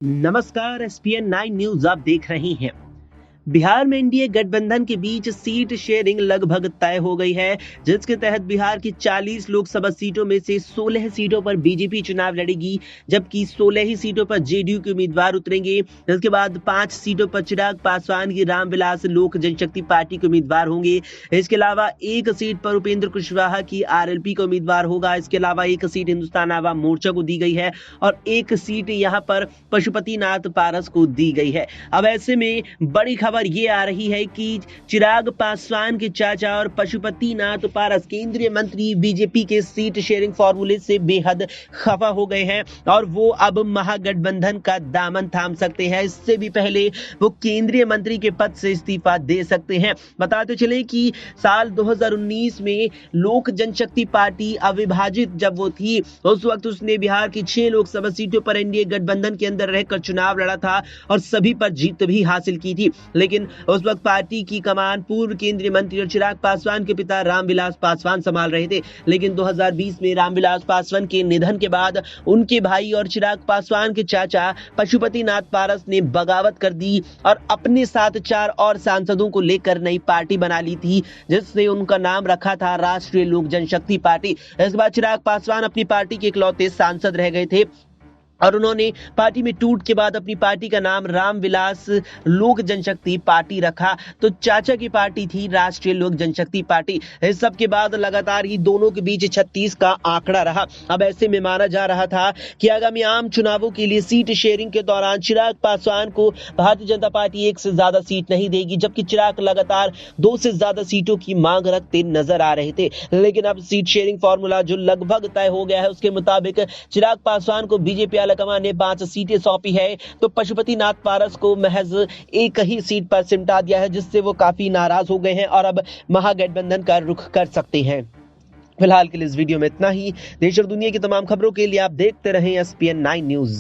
नमस्कार। ESPN 9 news आप देख रहे हैं। बिहार में एनडीए गठबंधन के बीच सीट शेयरिंग लगभग तय हो गई है, जिसके तहत बिहार की 40 लोकसभा सीटों में से 16 सीटों पर बीजेपी चुनाव लड़ेगी, जबकि 16 ही सीटों पर जेडीयू के उम्मीदवार उतरेंगे। इसके बाद 5 सीटों पर चिराग पासवान की रामविलास लोक जनशक्ति पार्टी के उम्मीदवार होंगे। इसके अलावा एक सीट पर उपेंद्र कुशवाहा की आरएलपी का उम्मीदवार होगा। इसके अलावा एक सीट हिंदुस्तान आवाम मोर्चा को दी गई है और एक सीट यहाँ पर पशुपतिनाथ पारस को दी गई है। अब ऐसे में बड़ी खबर ये आ रही है कि चिराग पासवान के चाचा और पशुपतिनाथ पारस केंद्रीय मंत्री बीजेपी के सीट शेयरिंग फॉर्मूले से बेहद खफा हो गए हैं और वो अब महागठबंधन का दामन थाम सकते हैं। इससे भी पहले वो केंद्रीय मंत्री के पद से इस्तीफा दे सकते हैं। बताते चले कि साल 2019 में लोक जनशक्ति पार्टी अविभाजित जब वो थी, उस वक्त उसने बिहार की 6 लोकसभा सीटों पर एनडीए गठबंधन के अंदर रहकर चुनाव लड़ा था और सभी पर जीत भी हासिल की थी। लेकिन उस वक्त पार्टी की कमान पूर्व केंद्रीय मंत्री और चिराग पासवान के पिता रामविलास पासवान संभाल रहे थे। लेकिन 2020 में रामविलास पासवान के निधन के बाद उनके भाई और चिराग पासवान के चाचा पशुपतिनाथ पारस ने बगावत कर दी और अपने साथ 4 और सांसदों को लेकर नई पार्टी बना ली थी, जिससे उनका नाम रखा था राष्ट्रीय लोक जनशक्ति पार्टी। इस बार चिराग पासवान अपनी पार्टी के इकलौते सांसद रह गए थे और उन्होंने पार्टी में टूट के बाद अपनी पार्टी का नाम रामविलास लोक जनशक्ति पार्टी रखा। तो चाचा की पार्टी थी राष्ट्रीय लोक जनशक्ति पार्टी। इस सब के बाद लगातार ही दोनों के बीच 36 का आंकड़ा रहा। अब ऐसे में माना जा रहा था कि आगामी आम चुनावों के लिए सीट शेयरिंग के दौरान चिराग पासवान को भारतीय जनता पार्टी एक से ज्यादा सीट नहीं देगी, जबकि चिराग लगातार 2 से ज्यादा सीटों की मांग रखते नजर आ रहे थे। लेकिन अब सीट शेयरिंग फॉर्मूला जो लगभग तय हो गया है, उसके मुताबिक चिराग पासवान को बीजेपी कमान ने 5 सीटें सौंपी है, तो पशुपतिनाथ पारस को महज एक ही सीट पर सिमटा दिया है, जिससे वो काफी नाराज हो गए हैं और अब महागठबंधन का रुख कर सकते हैं। फिलहाल के लिए इस वीडियो में इतना ही। देश और दुनिया की तमाम खबरों के लिए आप देखते रहें एसपीएन 9 न्यूज।